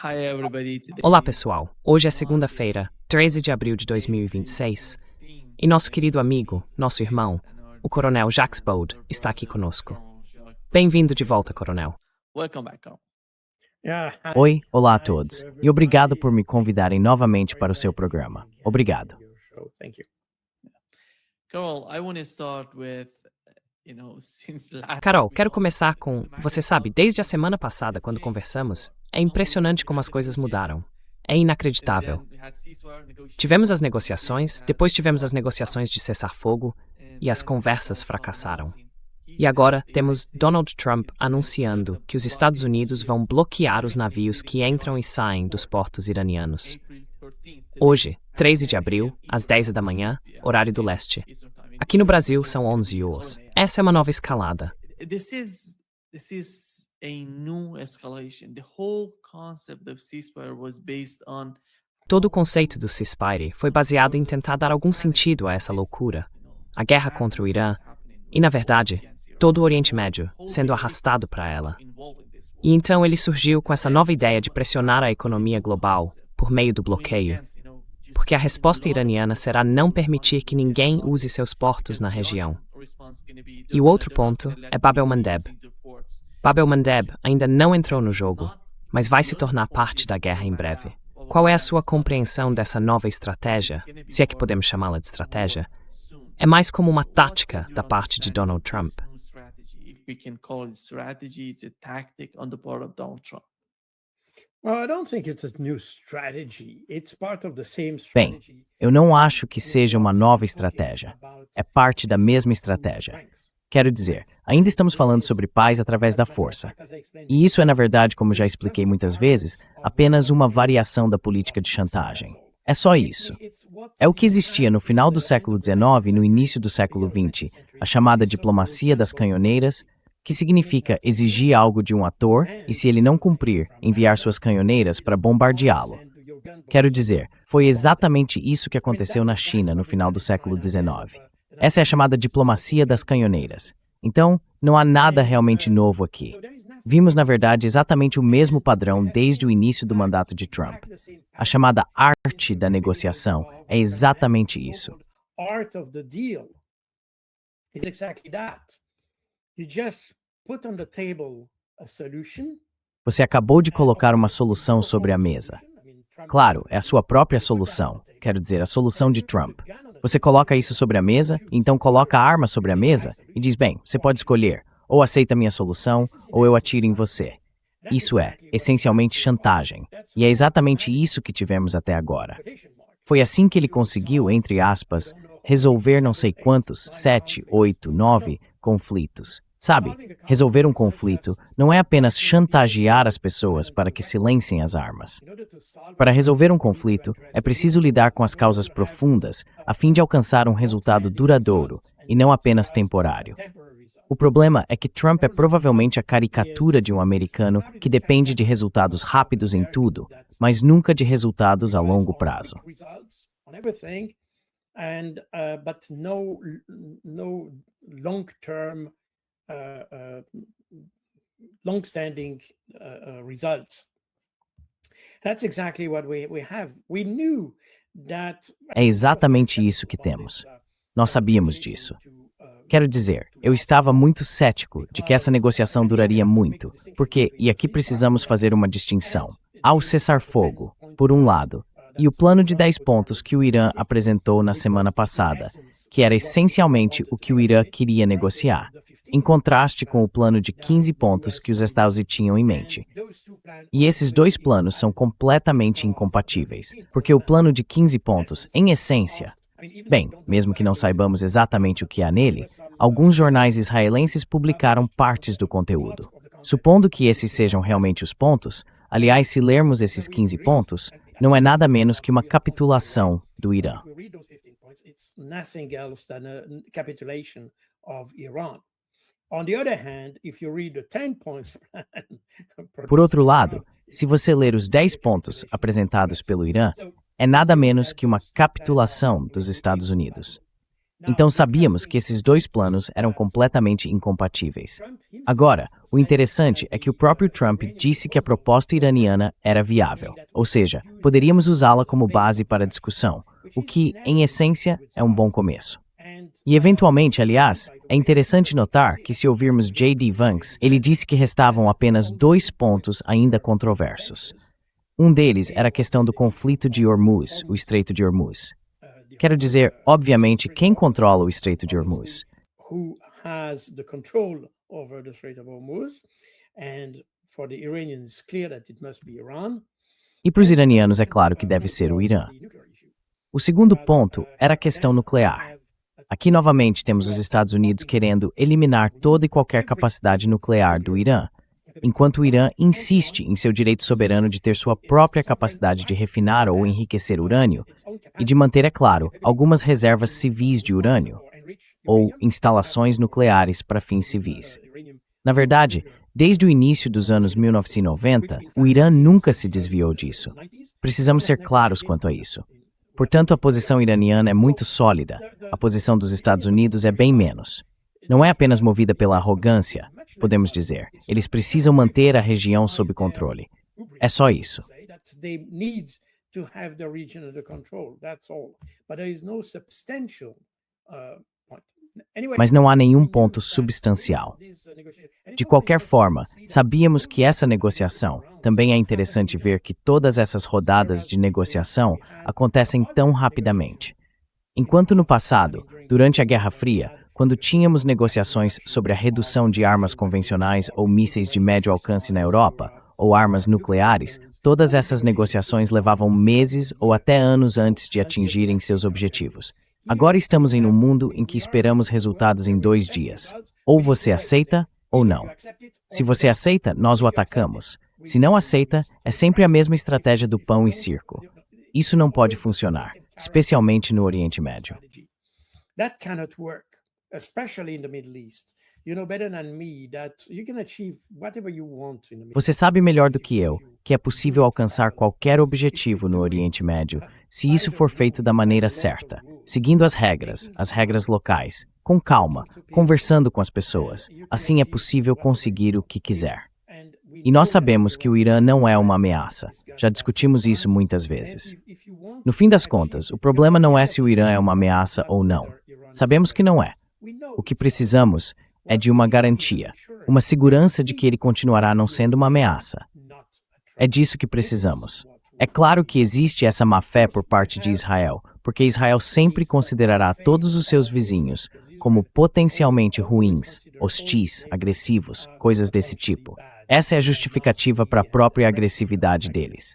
Hi everybody. Olá, pessoal. Hoje é segunda-feira, 13 de abril de 2026, e nosso querido amigo, nosso irmão, o Coronel Jacques Bode, está aqui conosco. Bem-vindo de volta, Coronel. Welcome back. Oi, olá a todos, e obrigado por me convidarem novamente para o seu programa. Obrigado. Carol, I want to start with, since last Carol, quero começar com, você sabe, desde a semana passada, quando conversamos, é impressionante como as coisas mudaram. É inacreditável. Tivemos as negociações, depois tivemos as negociações de cessar-fogo, e as conversas fracassaram. E agora temos Donald Trump anunciando que os Estados Unidos vão bloquear os navios que entram e saem dos portos iranianos. Hoje, 13 de abril, às 10 da manhã, horário do leste. Aqui no Brasil são 11 horas. Essa é uma nova escalada. This is a new escalation. The whole concept of ceasefire was based on Todo o conceito do ceasefire foi baseado em tentar dar algum sentido a essa loucura. A guerra contra o Irã e, na verdade, todo o Oriente Médio sendo arrastado para ela. E então ele surgiu com essa nova ideia de pressionar a economia global por meio do bloqueio, porque a resposta iraniana será não permitir que ninguém use seus portos na região. E o outro ponto é Bab el-Mandeb. Bab el-Mandeb ainda não entrou no jogo, mas vai se tornar parte da guerra em breve. Qual é a sua compreensão dessa nova estratégia, se é que podemos chamá-la de estratégia? É mais como uma tática da parte de Donald Trump. If we can call it strategy, it's a tactic on the part of Donald Trump. Well, I don't think it's a new strategy. It's part of the same Bem, strategy. eu não acho que seja uma nova estratégia. É parte da mesma estratégia. Quero dizer, ainda estamos falando sobre paz através da força. E isso é, na verdade, como já expliquei muitas vezes, apenas uma variação da política de chantagem. É só isso. É o que existia no final do século XIX e no início do século XX, a chamada diplomacia das canhoneiras, que significa exigir algo de um ator e, se ele não cumprir, enviar suas canhoneiras para bombardeá-lo. Quero dizer, foi exatamente isso que aconteceu na China no final do século XIX. Essa é a chamada diplomacia das canhoneiras. Então, não há nada realmente novo aqui. Vimos, na verdade, exatamente o mesmo padrão desde o início do mandato de Trump. A chamada arte da negociação é exatamente isso. Art of the deal is exactly that. You just put on the table a solution. Você acabou de colocar uma solução sobre a mesa. Claro, é a sua própria solução, quero dizer, a solução de Trump. Você coloca isso sobre a mesa, então coloca a arma sobre a mesa e diz, bem, você pode escolher, ou aceita minha solução, ou eu atiro em você. Isso é, essencialmente, chantagem. E é exatamente isso que tivemos até agora. Foi assim que ele conseguiu, entre aspas, resolver não sei quantos, 7, 8, 9 conflitos. Sabe, resolver um conflito não é apenas chantagear as pessoas para que silenciem as armas. Para resolver um conflito, é preciso lidar com as causas profundas, a fim de alcançar um resultado duradouro, e não apenas temporário. O problema é que Trump é provavelmente a caricatura de um americano que depende de resultados rápidos em tudo, mas nunca de resultados a longo prazo. But no long-term, long-standing results. That's exactly what we have. We knew that. É exatamente isso que temos. Nós sabíamos disso. Quero dizer, eu estava muito cético de que essa negociação duraria muito, porque, e aqui precisamos fazer uma distinção, há o cessar-fogo, por um lado, e o plano de 10 pontos que o Irã apresentou na semana passada, que era essencialmente o que o Irã queria negociar, em contraste com o plano de 15 pontos que os Estados Unidos tinham em mente. E esses dois planos são completamente incompatíveis, porque o plano de 15 pontos, em essência, bem, mesmo que não saibamos exatamente o que há nele, alguns jornais israelenses publicaram partes do conteúdo. Supondo que esses sejam realmente os pontos, aliás, se lermos esses 15 pontos, não é nada menos que uma capitulação do Irã. Por outro lado, se você ler os 10 pontos apresentados pelo Irã, é nada menos que uma capitulação dos Estados Unidos. Então sabíamos que esses dois planos eram completamente incompatíveis. Agora, O interessante é que o próprio Trump disse que a proposta iraniana era viável, ou seja, poderíamos usá-la como base para a discussão, o que, em essência, é um bom começo. E eventualmente, aliás, é interessante notar que se ouvirmos J.D. Vance, ele disse que restavam apenas 2 pontos ainda controversos. Um deles era a questão do conflito de Hormuz, o Estreito de Hormuz. Quero dizer, obviamente, quem controla o Estreito de Hormuz. Who has the control over the Strait of Hormuz, and for the Iranians, it's clear that it must be Iran. E para os iranianos é claro que deve ser o Irã. O segundo ponto era a questão nuclear. Aqui novamente temos os Estados Unidos querendo eliminar toda e qualquer capacidade nuclear do Irã, enquanto o Irã insiste em seu direito soberano de ter sua própria capacidade de refinar ou enriquecer urânio e de manter, é claro, algumas reservas civis de urânio ou instalações nucleares para fins civis. Na verdade, desde o início dos anos 1990, o Irã nunca se desviou disso. Precisamos ser claros quanto a isso. Portanto, a posição iraniana é muito sólida, a posição dos Estados Unidos é bem menos. Não é apenas movida pela arrogância, podemos dizer. Eles precisam manter a região sob controle. É só isso. Mas não há nenhum ponto substancial. De qualquer forma, sabíamos que essa negociação, também é interessante ver que todas essas rodadas de negociação acontecem tão rapidamente. Enquanto no passado, durante a Guerra Fria, quando tínhamos negociações sobre a redução de armas convencionais ou mísseis de médio alcance na Europa, ou armas nucleares, todas essas negociações levavam meses ou até anos antes de atingirem seus objetivos. Agora estamos em um mundo em que esperamos resultados em 2 dias. Ou você aceita, ou não. Se você aceita, nós o atacamos. Se não aceita, é sempre a mesma estratégia do pão e circo. Isso não pode funcionar, especialmente no Oriente Médio. That cannot work, especially in the Middle East. You know better than me that you can achieve whatever you want in the Middle East. Você sabe melhor do que eu que é possível alcançar qualquer objetivo no Oriente Médio se isso for feito da maneira certa, seguindo as regras locais, com calma, conversando com as pessoas. Assim é possível conseguir o que quiser. E nós sabemos que o Irã não é uma ameaça. Já discutimos isso muitas vezes. No fim das contas, o problema não é se o Irã é uma ameaça ou não. Sabemos que não é. O que precisamos é de uma garantia, uma segurança de que ele continuará não sendo uma ameaça. É disso que precisamos. É claro que existe essa má-fé por parte de Israel, porque Israel sempre considerará todos os seus vizinhos como potencialmente ruins, hostis, agressivos, coisas desse tipo. Essa é a justificativa para a própria agressividade deles.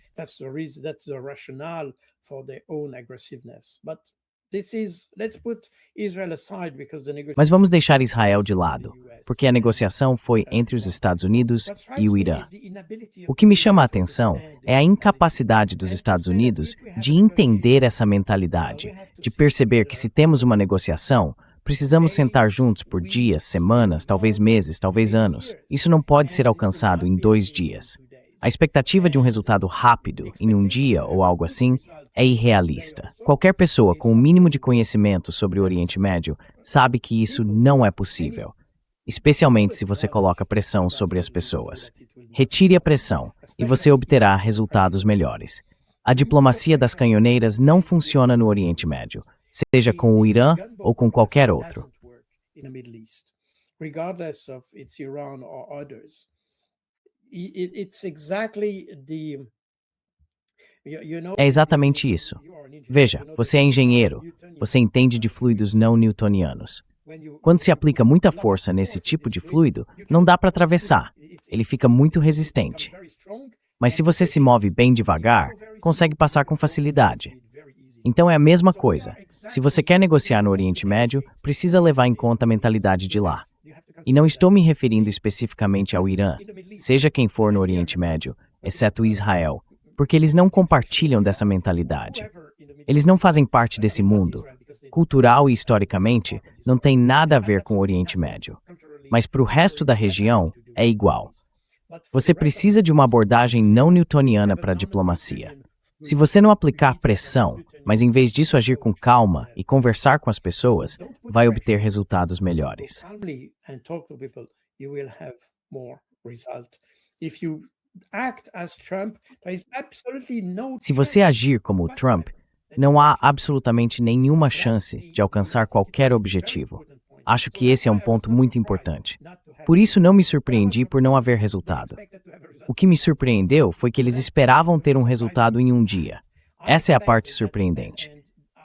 Mas vamos deixar Israel de lado, porque a negociação foi entre os Estados Unidos e o Irã. O que me chama a atenção é a incapacidade dos Estados Unidos de entender essa mentalidade, de perceber que se temos uma negociação, precisamos sentar juntos por dias, semanas, talvez meses, talvez anos. Isso não pode ser alcançado em 2 dias. A expectativa de um resultado rápido, em um dia ou algo assim, é irrealista. Qualquer pessoa com o mínimo de conhecimento sobre o Oriente Médio sabe que isso não é possível, especialmente se você coloca pressão sobre as pessoas. Retire a pressão e você obterá resultados melhores. A diplomacia das canhoneiras não funciona no Oriente Médio, seja com o Irã ou com qualquer outro. É exatamente isso. Veja, você é engenheiro, você entende de fluidos não newtonianos. Quando se aplica muita força nesse tipo de fluido, não dá para atravessar, ele fica muito resistente. Mas se você se move bem devagar, consegue passar com facilidade. Então é a mesma coisa. Se você quer negociar no Oriente Médio, precisa levar em conta a mentalidade de lá. E não estou me referindo especificamente ao Irã, seja quem for no Oriente Médio, exceto Israel, porque eles não compartilham dessa mentalidade. Eles não fazem parte desse mundo. Cultural e historicamente, não tem nada a ver com o Oriente Médio. Mas para o resto da região, é igual. Você precisa de uma abordagem não newtoniana para a diplomacia. Se você não aplicar pressão, mas em vez disso agir com calma e conversar com as pessoas, vai obter resultados melhores. you will have more result. If you act as Trump, there is absolutely no Se você agir como o Trump, não há absolutamente nenhuma chance de alcançar qualquer objetivo. Acho que esse é um ponto muito importante. Por isso, não me surpreendi por não haver resultado. O que me surpreendeu foi que eles esperavam ter um resultado em um dia. Essa é a parte surpreendente.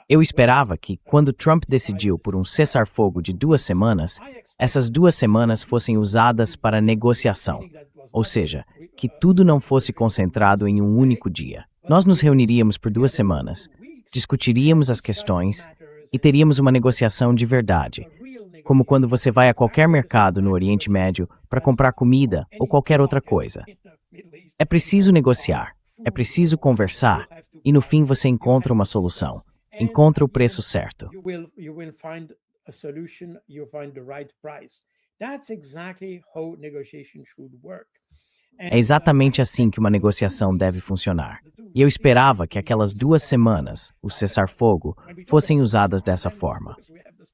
Eu esperava que, quando Trump decidiu por um cessar-fogo de 2 semanas, essas 2 semanas fossem usadas para negociação. Ou seja, que tudo não fosse concentrado em um único dia. Nós nos reuniríamos por 2 semanas, discutiríamos as questões e teríamos uma negociação de verdade. Como quando você vai a qualquer mercado no Oriente Médio para comprar comida ou qualquer outra coisa. É preciso negociar, é preciso conversar e no fim você encontra uma solução. Encontra o preço certo. You will find a solution, you find the right price. That's exactly how negotiation should work. É exatamente assim que uma negociação deve funcionar. E eu esperava que aquelas 2 semanas, o cessar-fogo, fossem usadas dessa forma.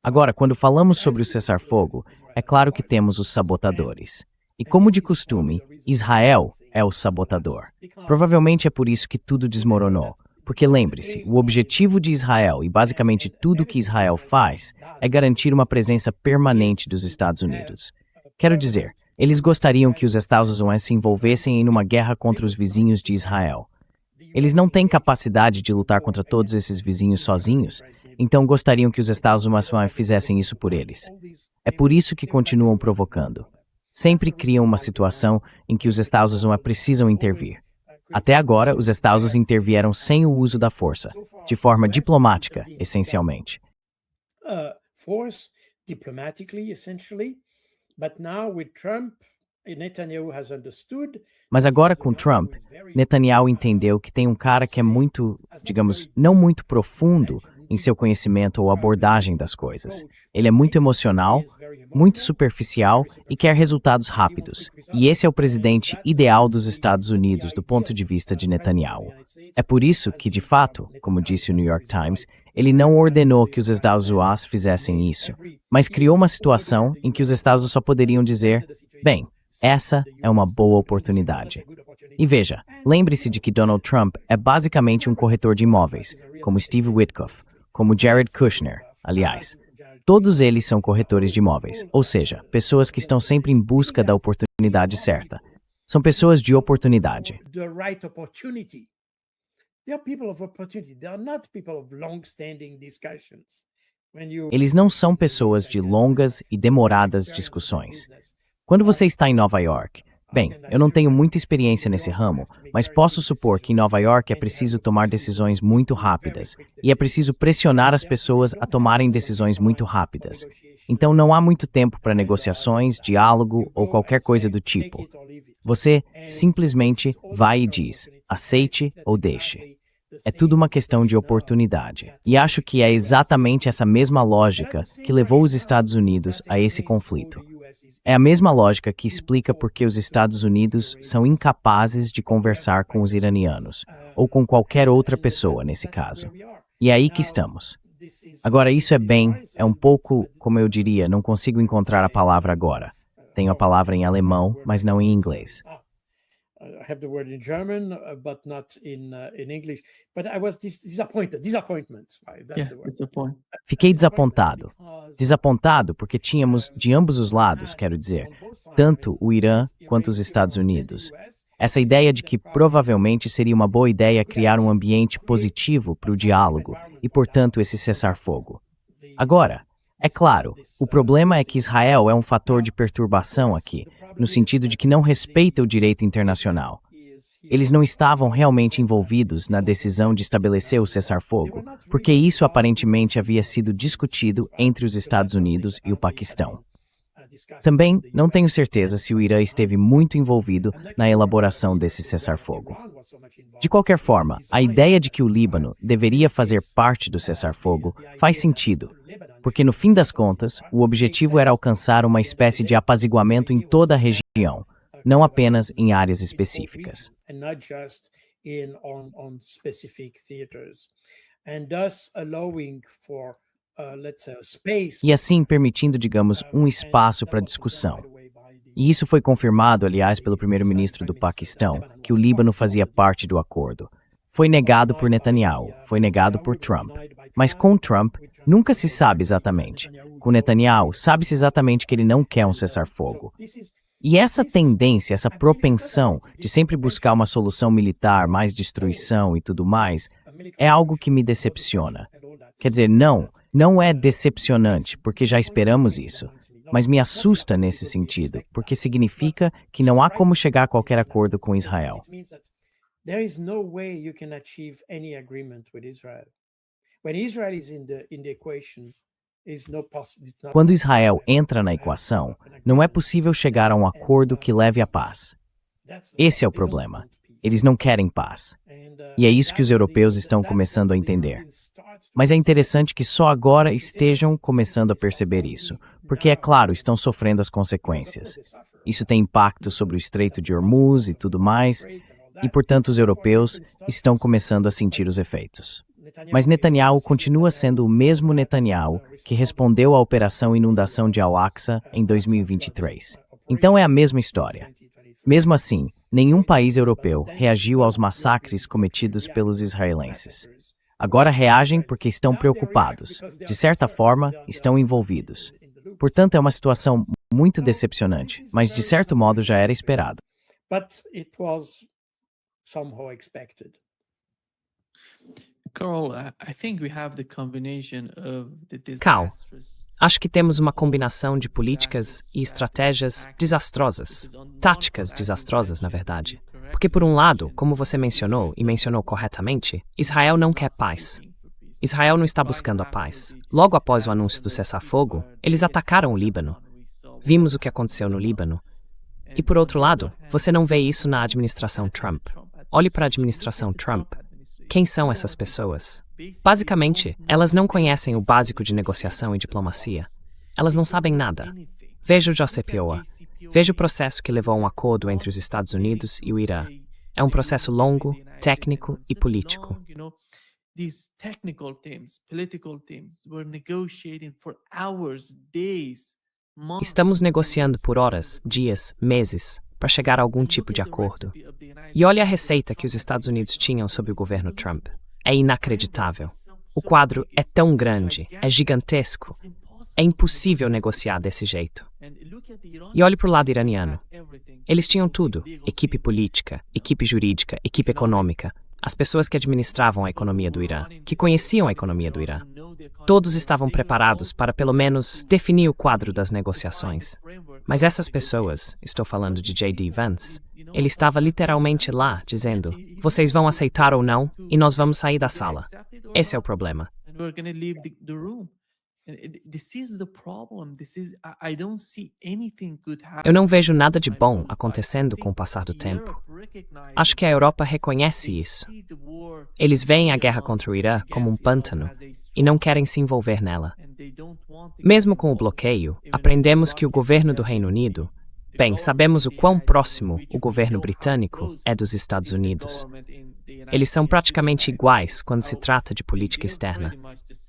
Agora, quando falamos sobre o cessar-fogo, é claro que temos os sabotadores. E como de costume, Israel é o sabotador. Provavelmente é por isso que tudo desmoronou. Porque lembre-se, o objetivo de Israel e basicamente tudo que Israel faz é garantir uma presença permanente dos Estados Unidos. Quero dizer, eles gostariam que os Estados Unidos se envolvessem em uma guerra contra os vizinhos de Israel. Eles não têm capacidade de lutar contra todos esses vizinhos sozinhos, então gostariam que os Estados Unidos fizessem isso por eles. É por isso que continuam provocando. Sempre criam uma situação em que os Estados Unidos precisam intervir. Até agora, os Estados Unidos intervieram sem o uso da força, de forma diplomática, essencialmente. Force diplomatically, essentially, but now with Trump, Netanyahu has understood. Mas agora com Trump, Netanyahu entendeu que tem um cara que é muito, digamos, não muito profundo em seu conhecimento ou abordagem das coisas. Ele é muito emocional, muito superficial e quer resultados rápidos. E esse é o presidente ideal dos Estados Unidos do ponto de vista de Netanyahu. É por isso que, de fato, como disse o New York Times, ele não ordenou que os Estados Unidos fizessem isso, mas criou uma situação em que os Estados Unidos só poderiam dizer, bem, essa é uma boa oportunidade. E veja, lembre-se de que Donald Trump é basicamente um corretor de imóveis, como Steve Witkoff, como Jared Kushner, aliás. Todos eles são corretores de imóveis, ou seja, pessoas que estão sempre em busca da oportunidade certa. São pessoas de oportunidade. The right opportunity. They are people of opportunity. They are not people of long-standing discussions. Eles não são pessoas de longas e demoradas discussões. Quando você está em Nova York, bem, eu não tenho muita experiência nesse ramo, mas posso supor que em Nova York é preciso tomar decisões muito rápidas e é preciso pressionar as pessoas a tomarem decisões muito rápidas. Então não há muito tempo para negociações, diálogo ou qualquer coisa do tipo. Você simplesmente vai e diz, aceite ou deixe. É tudo uma questão de oportunidade. E acho que é exatamente essa mesma lógica que levou os Estados Unidos a esse conflito. É a mesma lógica que explica por que os Estados Unidos são incapazes de conversar com os iranianos, ou com qualquer outra pessoa nesse caso. E é aí que estamos. Agora, isso é um pouco, como eu diria, não consigo encontrar a palavra agora. Tenho a palavra em alemão, mas não em inglês. I have the word in German, but not in English. But I was disappointed. Disappointment. Right? That's the word. Disappoint. Fiquei desapontado. Desapontado porque tínhamos, de ambos os lados, quero dizer, tanto o Irã quanto os Estados Unidos, essa ideia de que provavelmente seria uma boa ideia criar um ambiente positivo para o diálogo e, portanto, esse cessar-fogo. Agora, é claro, o problema é que Israel é um fator de perturbação aqui, no sentido de que não respeita o direito internacional. Eles não estavam realmente envolvidos na decisão de estabelecer o cessar-fogo, porque isso aparentemente havia sido discutido entre os Estados Unidos e o Paquistão. Também não tenho certeza se o Irã esteve muito envolvido na elaboração desse cessar-fogo. De qualquer forma, a ideia de que o Líbano deveria fazer parte do cessar-fogo faz sentido, porque no fim das contas, o objetivo era alcançar uma espécie de apaziguamento em toda a região, não apenas em áreas específicas. E assim permitindo, digamos, um espaço para discussão. E isso foi confirmado, aliás, pelo primeiro-ministro do Paquistão, que o Líbano fazia parte do acordo. Foi negado por Netanyahu, foi negado por Trump. Mas com Trump, nunca se sabe exatamente. Com Netanyahu, sabe-se exatamente que ele não quer um cessar-fogo. E essa tendência, essa propensão de sempre buscar uma solução militar, mais destruição e tudo mais, é algo que me decepciona. Quer dizer, não é decepcionante, porque já esperamos isso. Mas me assusta nesse sentido, porque significa que não há como chegar a qualquer acordo com Israel. There is no way you can achieve any agreement with Israel. When Israel is in the equation, Quando Israel entra na equação, não é possível chegar a um acordo que leve à paz. Esse é o problema. Eles não querem paz. E é isso que os europeus estão começando a entender. Mas é interessante que só agora estejam começando a perceber isso, porque, é claro, estão sofrendo as consequências. Isso tem impacto sobre o Estreito de Hormuz e tudo mais, e, portanto, os europeus estão começando a sentir os efeitos. Mas Netanyahu continua sendo o mesmo Netanyahu que respondeu à Operação Inundação de Al-Aqsa em 2023. Então é a mesma história. Mesmo assim, nenhum país europeu reagiu aos massacres cometidos pelos israelenses. Agora reagem porque estão preocupados. De certa forma, estão envolvidos. Portanto, é uma situação muito decepcionante, mas de certo modo já era esperado. But it was somehow expected. Carl, I think we have the combination of the Cal, disastrous acho que temos uma combinação de políticas e estratégias desastrosas, táticas desastrosas, na verdade. Porque, por um lado, como você mencionou, e mencionou corretamente, Israel não quer paz. Israel não está buscando a paz. Logo após o anúncio do cessar-fogo, eles atacaram o Líbano. Vimos o que aconteceu no Líbano. E, por outro lado, você não vê isso na administração Trump. Olhe para a administração Trump. Quem são essas pessoas? Basicamente, elas não conhecem o básico de negociação e diplomacia. Elas não sabem nada. Veja o JCPOA. Veja o processo que levou a um acordo entre os Estados Unidos e o Irã. É um processo longo, técnico e político. These technical teams, political teams, were negotiating for hours, days, months. Estamos negociando por horas, dias, meses, para chegar a algum tipo de acordo. E olha a receita que os Estados Unidos tinham sob o governo Trump. É inacreditável. O quadro é tão grande, é gigantesco. É impossível negociar desse jeito. E olhe para o lado iraniano. Eles tinham tudo: equipe política, equipe jurídica, equipe econômica. As pessoas que administravam a economia do Irã, que conheciam a economia do Irã. Todos estavam preparados para, pelo menos, definir o quadro das negociações. Mas essas pessoas, estou falando de J.D. Vance, ele estava literalmente lá, dizendo: vocês vão aceitar ou não, e nós vamos sair da sala. Esse é o problema. Eu não vejo nada de bom acontecendo com o passar do tempo. Acho que a Europa reconhece isso. Eles veem a guerra contra o Irã como um pântano e não querem se envolver nela. Mesmo com o bloqueio, aprendemos que o governo do Reino Unido, bem, sabemos o quão próximo o governo britânico é dos Estados Unidos. Eles são praticamente iguais quando se trata de política externa.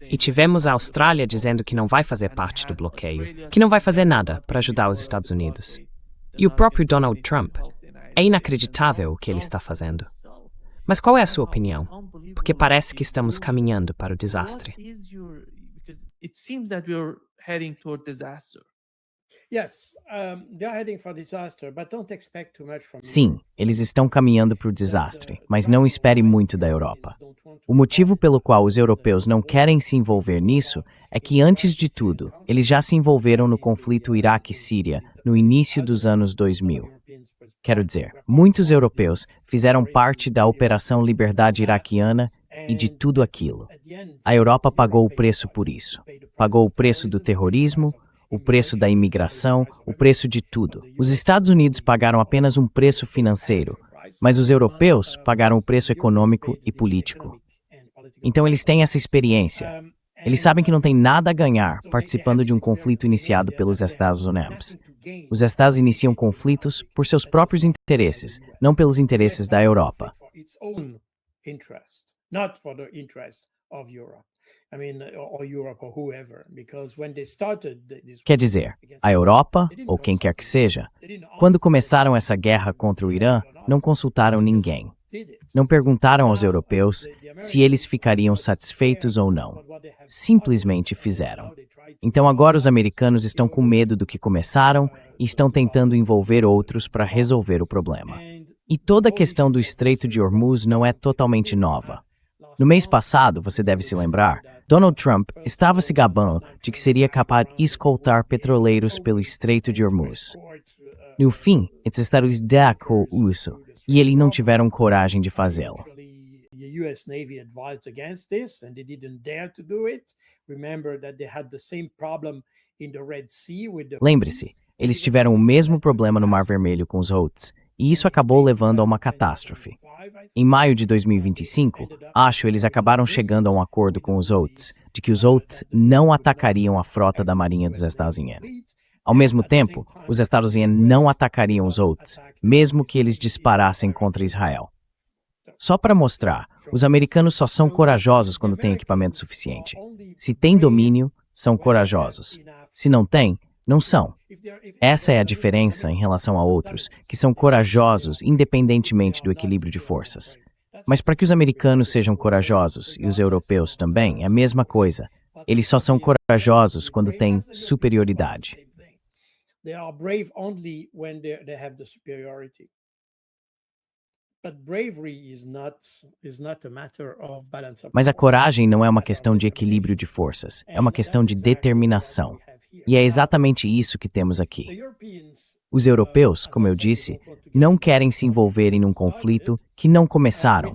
E tivemos a Austrália dizendo que não vai fazer parte do bloqueio, que não vai fazer nada para ajudar os Estados Unidos. E o próprio Donald Trump. É inacreditável o que ele está fazendo. Mas qual é a sua opinião? Porque parece que estamos caminhando para o desastre. Yes, they are heading for disaster, but don't expect too much from Sim, eles estão caminhando para o desastre, mas não espere muito da Europa. O motivo pelo qual os europeus não querem se envolver nisso é que, antes de tudo, eles já se envolveram no conflito Iraque-Síria no início dos anos 2000. Quero dizer, muitos europeus fizeram parte da Operação Liberdade Iraquiana e de tudo aquilo. A Europa pagou o preço por isso. Pagou o preço do terrorismo, o preço da imigração, o preço de tudo. Os Estados Unidos pagaram apenas um preço financeiro, mas os europeus pagaram o preço econômico e político. Então eles têm essa experiência. Eles sabem que não tem nada a ganhar participando de um conflito iniciado pelos Estados Unidos. Os Estados iniciam conflitos por seus próprios interesses, não pelos interesses da Europa. I mean, or Europe or whoever, because when they started this Quer dizer, a Europa, ou quem quer que seja, quando começaram essa guerra contra o Irã, não consultaram ninguém. Não perguntaram aos europeus se eles ficariam satisfeitos ou não. Simplesmente fizeram. Então agora os americanos estão com medo do que começaram e estão tentando envolver outros para resolver o problema. E toda a questão do Estreito de Hormuz não é totalmente nova. No mês passado, você deve se lembrar, Donald Trump estava se gabando de que seria capaz de escoltar petroleiros pelo Estreito de Hormuz. No fim, esses estados com isso, e eles não tiveram coragem de fazê-lo. The US Navy advised against this and they didn't dare to do it. Remember that they had the same problem in the Red Sea with the Lembre-se, eles tiveram o mesmo problema no Mar Vermelho com os Houthis, e isso acabou levando a uma catástrofe. Em maio de 2025, eles acabaram chegando a um acordo com os Houthis, de que os Houthis não atacariam a frota da Marinha dos Estados Unidos. Ao mesmo tempo, os Estados Unidos não atacariam os Houthis, mesmo que eles disparassem contra Israel. Só para mostrar, os americanos só são corajosos quando têm equipamento suficiente. Se têm domínio, são corajosos. Se não têm, não são. Essa é a diferença em relação a outros, que são corajosos independentemente do equilíbrio de forças. Mas para que os americanos sejam corajosos, e os europeus também, é a mesma coisa. Eles só são corajosos quando têm superioridade. They are brave only when they have the superiority. But bravery is not a matter of balance of Mas a power. coragem não é uma questão de equilíbrio de forças, é uma questão de determinação. E é exatamente isso que temos aqui. Os europeus, como eu disse, não querem se envolver em um conflito que não começaram,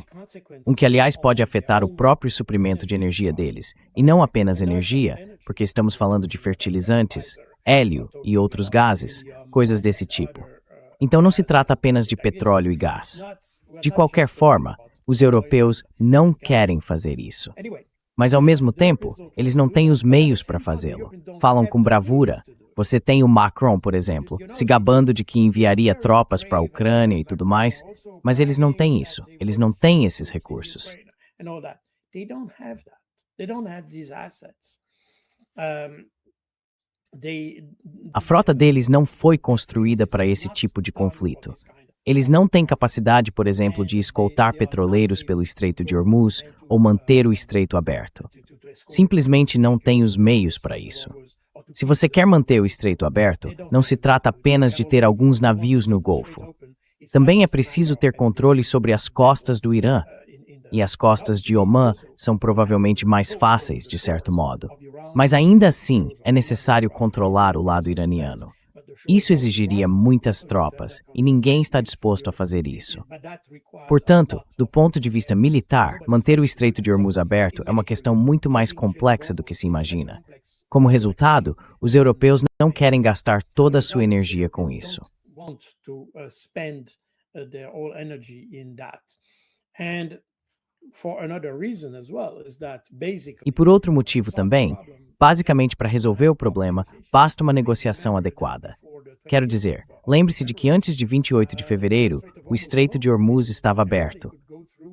que aliás pode afetar o próprio suprimento de energia deles, e não apenas energia, porque estamos falando de fertilizantes, hélio e outros gases, coisas desse tipo. Então não se trata apenas de petróleo e gás. De qualquer forma, os europeus não querem fazer isso. Mas ao mesmo tempo, eles não têm os meios para fazê-lo. Falam com bravura. Você tem o Macron, por exemplo, se gabando de que enviaria tropas para a Ucrânia e tudo mais, mas eles não têm isso. Eles não têm esses recursos. A frota deles não foi construída para esse tipo de conflito. Eles não têm capacidade, por exemplo, de escoltar petroleiros pelo Estreito de Hormuz ou manter o estreito aberto. Simplesmente não têm os meios para isso. Se você quer manter o estreito aberto, não se trata apenas de ter alguns navios no Golfo. Também é preciso ter controle sobre as costas do Irã. E as costas de Omã são provavelmente mais fáceis, de certo modo. Mas ainda assim, é necessário controlar o lado iraniano. Isso exigiria muitas tropas, e ninguém está disposto a fazer isso. Portanto, do ponto de vista militar, manter o Estreito de Hormuz aberto é uma questão muito mais complexa do que se imagina. Como resultado, os europeus não querem gastar toda a sua energia com isso. E por outro motivo também, basicamente para resolver o problema, basta uma negociação adequada. Quero dizer, lembre-se de que antes de 28 de fevereiro, o Estreito de Hormuz estava aberto.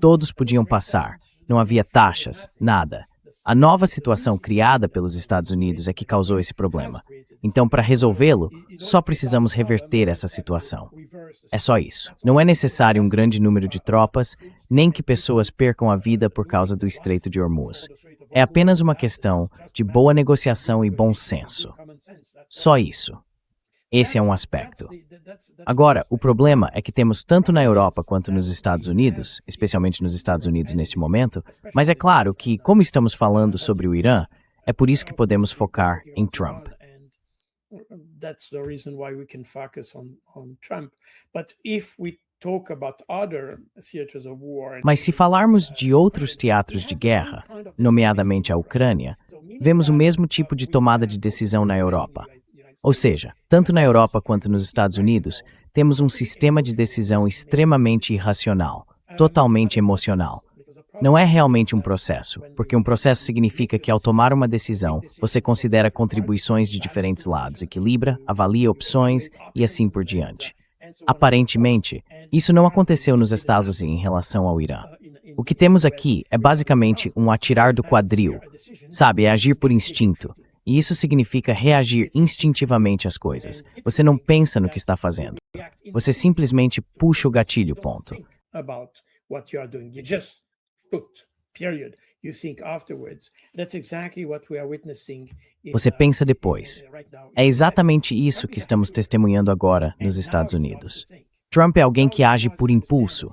Todos podiam passar, não havia taxas, nada. A nova situação criada pelos Estados Unidos é que causou esse problema. Então, para resolvê-lo, só precisamos reverter essa situação. É só isso. Não é necessário um grande número de tropas, nem que pessoas percam a vida por causa do Estreito de Hormuz. É apenas uma questão de boa negociação e bom senso. Só isso. Esse é um aspecto. Agora, o problema é que temos tanto na Europa quanto nos Estados Unidos, especialmente nos Estados Unidos neste momento, mas é claro que, como estamos falando sobre o Irã, é por isso que podemos focar em Trump. That's the reason why we can focus on Trump. But if we talk about other theaters of war, Mas se falarmos de outros teatros de guerra, nomeadamente a Ucrânia, vemos o mesmo tipo de tomada de decisão na Europa. Ou seja, tanto na Europa quanto nos Estados Unidos, temos um sistema de decisão extremamente irracional, totalmente emocional. Não é realmente um processo, porque um processo significa que ao tomar uma decisão, você considera contribuições de diferentes lados, equilibra, avalia opções e assim por diante. Aparentemente, isso não aconteceu nos Estados Unidos em relação ao Irã. O que temos aqui é basicamente um atirar do quadril, sabe? É agir por instinto. E isso significa reagir instintivamente às coisas. Você não pensa no que está fazendo. Você simplesmente puxa o gatilho, ponto. About what you are doing. You just put, period. You think afterwards. That's exactly what we are witnessing. Você pensa depois. É exatamente isso que estamos testemunhando agora nos Estados Unidos. Trump é alguém que age por impulso.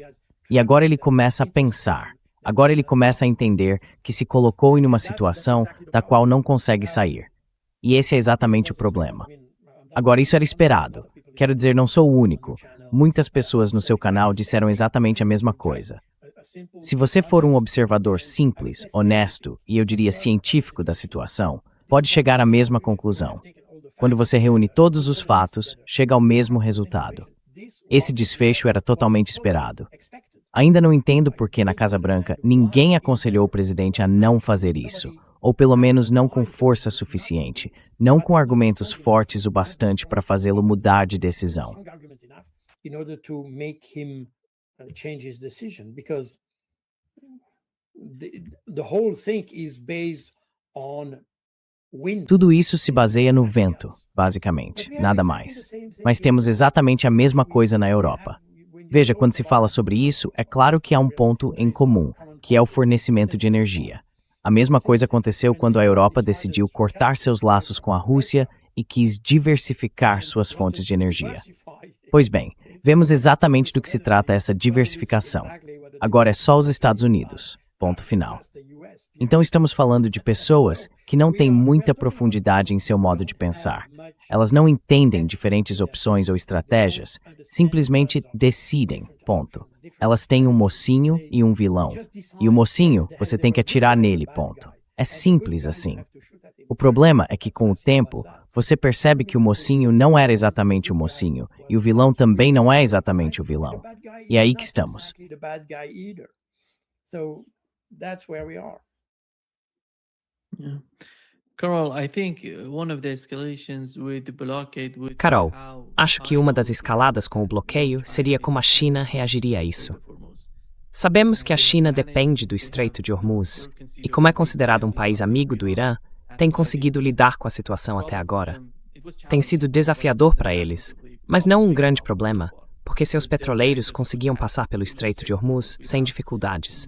E agora ele começa a pensar. Agora ele começa a entender que se colocou em uma situação da qual não consegue sair. E esse é exatamente o problema. Agora, isso era esperado. Quero dizer, não sou o único. Muitas pessoas no seu canal disseram exatamente a mesma coisa. Se você for um observador simples, honesto e eu diria científico da situação, pode chegar à mesma conclusão. Quando você reúne todos os fatos, chega ao mesmo resultado. Esse desfecho era totalmente esperado. Ainda não entendo por que na Casa Branca ninguém aconselhou o presidente a não fazer isso, ou pelo menos não com força suficiente, não com argumentos fortes o bastante para fazê-lo mudar de decisão. In order to make him change his decision, because the whole thing is based on wind. Tudo isso se baseia no vento, basicamente, nada mais. Mas temos exatamente a mesma coisa na Europa. Veja, quando se fala sobre isso, é claro que há um ponto em comum, que é o fornecimento de energia. A mesma coisa aconteceu quando a Europa decidiu cortar seus laços com a Rússia e quis diversificar suas fontes de energia. Pois bem, vemos exatamente do que se trata essa diversificação. Agora é só os Estados Unidos. Ponto final. Então estamos falando de pessoas que não têm muita profundidade em seu modo de pensar. Elas não entendem diferentes opções ou estratégias, simplesmente decidem, ponto. Elas têm um mocinho e um vilão. E o mocinho, você tem que atirar nele, ponto. É simples assim. O problema é que com o tempo, você percebe que o mocinho não era exatamente o mocinho, e o vilão também não é exatamente o vilão. E é aí que estamos. Yeah. Carol, I think one of the escalations with the blockade would Carol, acho que uma das escaladas com o bloqueio seria como a China reagiria a isso. Sabemos que a China depende do Estreito de Hormuz e, como é considerado um país amigo do Irã, tem conseguido lidar com a situação até agora. Tem sido desafiador para eles, mas não um grande problema, porque seus petroleiros conseguiam passar pelo Estreito de Hormuz sem dificuldades.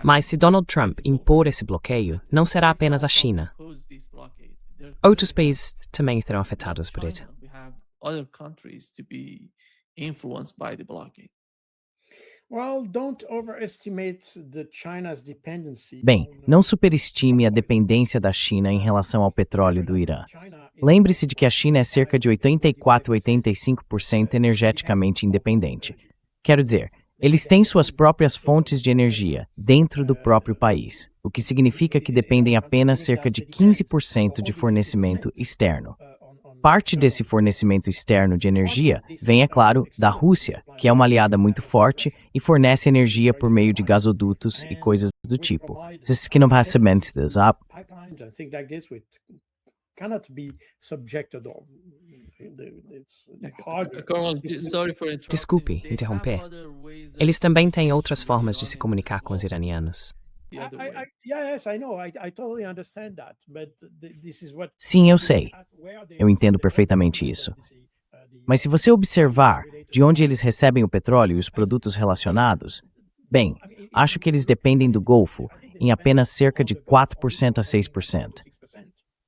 Mas se Donald Trump impor esse bloqueio, não será apenas a China. Outros países também serão afetados por ele. Other countries to be influenced by the blockade. Well, don't overestimate China's dependency. Bem, não superestime a dependência da China em relação ao petróleo do Irã. Lembre-se de que a China é cerca de 84 a 85% energeticamente independente. Quero dizer, eles têm suas próprias fontes de energia dentro do próprio país, o que significa que dependem apenas cerca de 15% de fornecimento externo. Parte desse fornecimento externo de energia vem, é claro, da Rússia, que é uma aliada muito forte e fornece energia por meio de gasodutos e coisas do tipo. This can cement this up. Desculpe interromper. Eles também têm outras formas de se comunicar com os iranianos. Sim, eu sei. Eu entendo perfeitamente isso. Mas se você observar de onde eles recebem o petróleo e os produtos relacionados, bem, acho que eles dependem do Golfo em apenas cerca de 4% a 6%.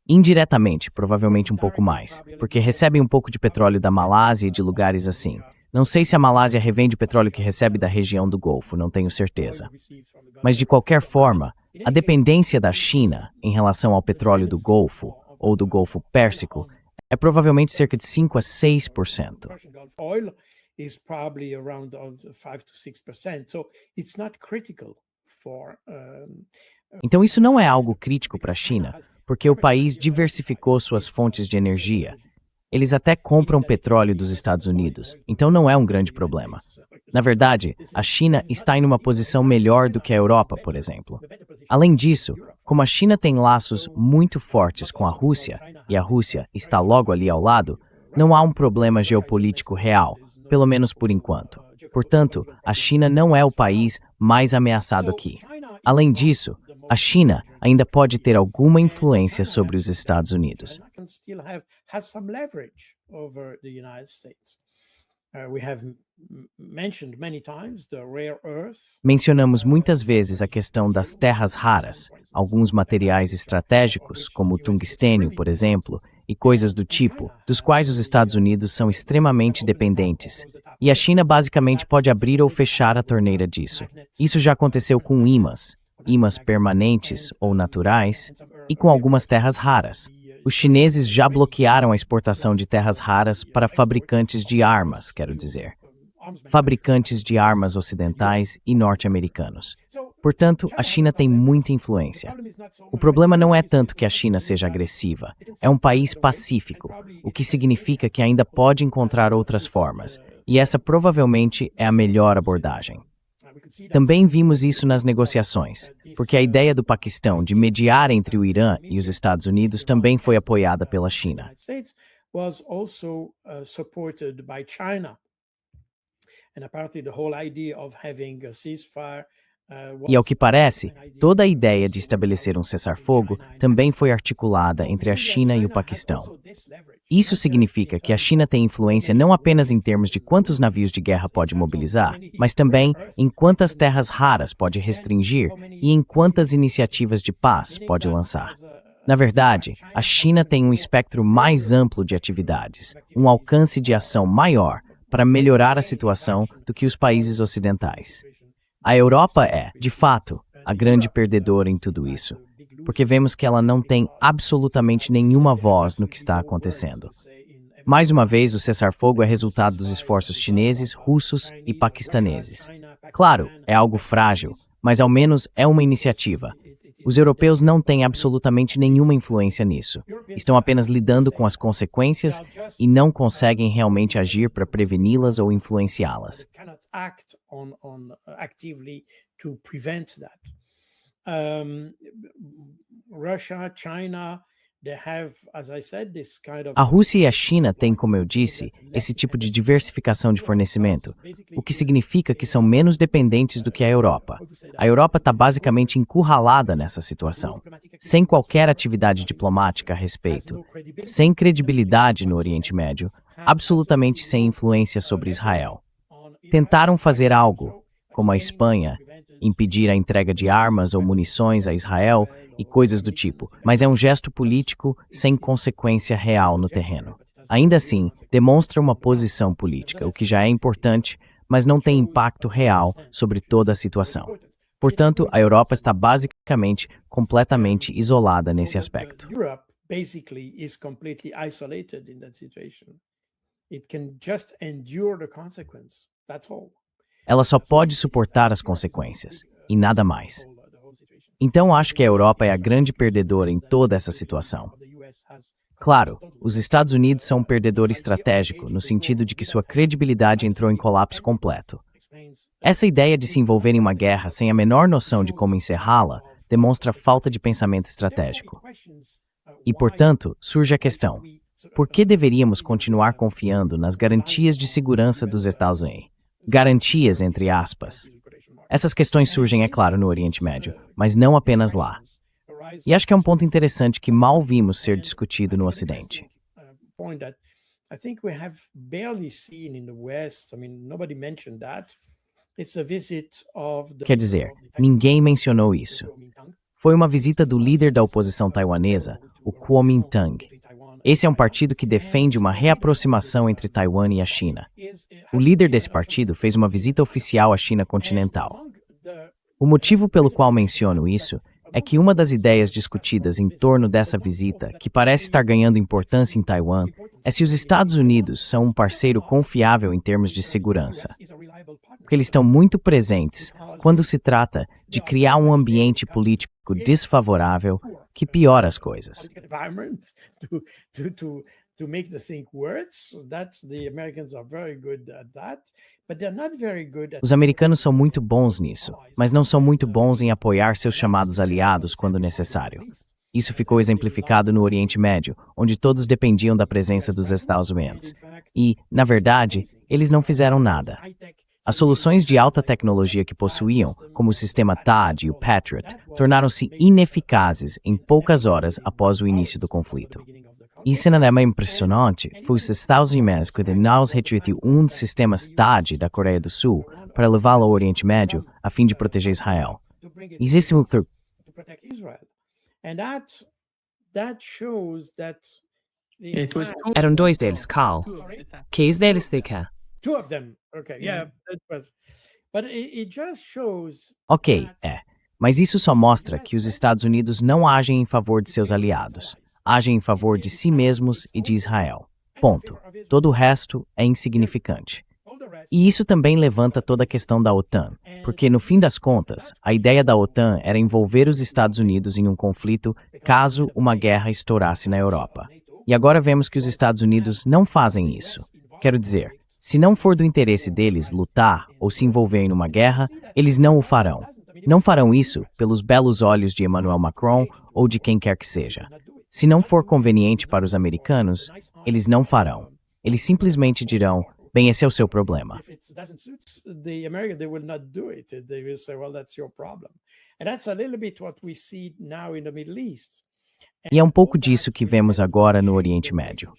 Indiretamente, provavelmente um pouco mais, porque recebem um pouco de petróleo da Malásia e de lugares assim. Não sei se a Malásia revende o petróleo que recebe da região do Golfo, não tenho certeza. Mas de qualquer forma, a dependência da China em relação ao petróleo do Golfo, ou do Golfo Pérsico, é provavelmente cerca de 5 a 6%. Então isso não é algo crítico para a China, porque o país diversificou suas fontes de energia. Eles até compram petróleo dos Estados Unidos, então não é um grande problema. Na verdade, a China está em uma posição melhor do que a Europa, por exemplo. Além disso, como a China tem laços muito fortes com a Rússia, e a Rússia está logo ali ao lado, não há um problema geopolítico real, pelo menos por enquanto. Portanto, a China não é o país mais ameaçado aqui. Além disso, a China ainda pode ter alguma influência sobre os Estados Unidos. Mencionamos muitas vezes a questão das terras raras, alguns materiais estratégicos, como o tungstênio, por exemplo, e coisas do tipo, dos quais os Estados Unidos são extremamente dependentes. E a China basicamente pode abrir ou fechar a torneira disso. Isso já aconteceu com ímãs permanentes ou naturais, e com algumas terras raras. Os chineses já bloquearam a exportação de terras raras para fabricantes de armas, quero dizer. Fabricantes de armas ocidentais e norte-americanos. Portanto, a China tem muita influência. O problema não é tanto que a China seja agressiva, é um país pacífico, o que significa que ainda pode encontrar outras formas, e essa provavelmente é a melhor abordagem. Também vimos isso nas negociações, porque a ideia do Paquistão de mediar entre o Irã e os Estados Unidos também foi apoiada pela China. E ao que parece, toda a ideia de estabelecer um cessar-fogo também foi articulada entre a China e o Paquistão. Isso significa que a China tem influência não apenas em termos de quantos navios de guerra pode mobilizar, mas também em quantas terras raras pode restringir e em quantas iniciativas de paz pode lançar. Na verdade, a China tem um espectro mais amplo de atividades, um alcance de ação maior para melhorar a situação do que os países ocidentais. A Europa é, de fato, a grande perdedora em tudo isso, porque vemos que ela não tem absolutamente nenhuma voz no que está acontecendo. Mais uma vez, o cessar-fogo é resultado dos esforços chineses, russos e paquistaneses. Claro, é algo frágil, mas ao menos é uma iniciativa. Os europeus não têm absolutamente nenhuma influência nisso. Estão apenas lidando com as consequências e não conseguem realmente agir para preveni-las ou influenciá-las. A Rússia e a China têm, como eu disse, esse tipo de diversificação de fornecimento, o que significa que são menos dependentes do que a Europa. A Europa está basicamente encurralada nessa situação, sem qualquer atividade diplomática a respeito, sem credibilidade no Oriente Médio, absolutamente sem influência sobre Israel. Tentaram fazer algo, como a Espanha, impedir a entrega de armas ou munições a Israel e coisas do tipo, mas é um gesto político sem consequência real no terreno. Ainda assim, demonstra uma posição política, o que já é importante, mas não tem impacto real sobre toda a situação. Portanto, a Europa está basicamente completamente isolada nesse aspecto. Ela só pode suportar as consequências, e nada mais. Então acho que a Europa é a grande perdedora em toda essa situação. Claro, os Estados Unidos são um perdedor estratégico, no sentido de que sua credibilidade entrou em colapso completo. Essa ideia de se envolver em uma guerra sem a menor noção de como encerrá-la demonstra falta de pensamento estratégico. E, portanto, surge a questão: por que deveríamos continuar confiando nas garantias de segurança dos Estados Unidos? Garantias, entre aspas. Essas questões surgem, é claro, no Oriente Médio, mas não apenas lá. E acho que é um ponto interessante que mal vimos ser discutido no Ocidente. Quer dizer, ninguém mencionou isso. Foi uma visita do líder da oposição taiwanesa, o Kuomintang. Esse é um partido que defende uma reaproximação entre Taiwan e a China. O líder desse partido fez uma visita oficial à China continental. O motivo pelo qual menciono isso é que uma das ideias discutidas em torno dessa visita, que parece estar ganhando importância em Taiwan, é se os Estados Unidos são um parceiro confiável em termos de segurança. Porque eles estão muito presentes quando se trata de criar um ambiente político desfavorável que piora as coisas. Os americanos são muito bons nisso, mas não são muito bons em apoiar seus chamados aliados quando necessário. Isso ficou exemplificado no Oriente Médio, onde todos dependiam da presença dos Estados Unidos. E, na verdade, eles não fizeram nada. As soluções de alta tecnologia que possuíam, como o sistema THAAD e o Patriot, tornaram-se ineficazes em poucas horas após o início do conflito. E cinema impressionante foi os Estados Unidos que não retribuiu dos sistemas THAAD da Coreia do Sul para levá-lo ao Oriente Médio a fim de proteger Israel. Existe um It was two, Eram dois deles, Carl. two of the time. Que deles de cá? two of them. Okay, yeah, that was. But it just shows. Ok, mas isso só mostra que os Estados Unidos não agem em favor de seus aliados. Agem em favor de si mesmos e de Israel. Ponto. Todo o resto é insignificante. E isso também levanta toda a questão da OTAN, porque no fim das contas, a ideia da OTAN era envolver os Estados Unidos em um conflito caso uma guerra estourasse na Europa. E agora vemos que os Estados Unidos não fazem isso. Quero dizer, se não for do interesse deles lutar ou se envolver em uma guerra, eles não o farão. Não farão isso pelos belos olhos de Emmanuel Macron ou de quem quer que seja. Se não for conveniente para os americanos, eles não farão. Eles simplesmente dirão, bem, esse é o seu problema. If it doesn't suit the American, they will not do it. They will say, well, that's your problem. And that's a little bit what we see now in the Middle East. E é um pouco disso que vemos agora no Oriente Médio.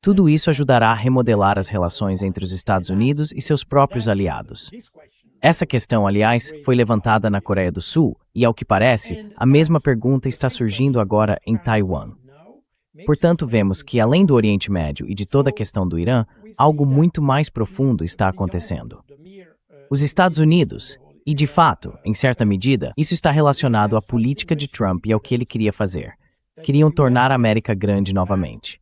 Tudo isso ajudará a remodelar as relações entre os Estados Unidos e seus próprios aliados. Essa questão, aliás, foi levantada na Coreia do Sul e, ao que parece, a mesma pergunta está surgindo agora em Taiwan. Portanto, vemos que, além do Oriente Médio e de toda a questão do Irã, algo muito mais profundo está acontecendo. Os Estados Unidos, e de fato, em certa medida, isso está relacionado à política de Trump e ao que ele queria fazer. Queriam tornar a América grande novamente.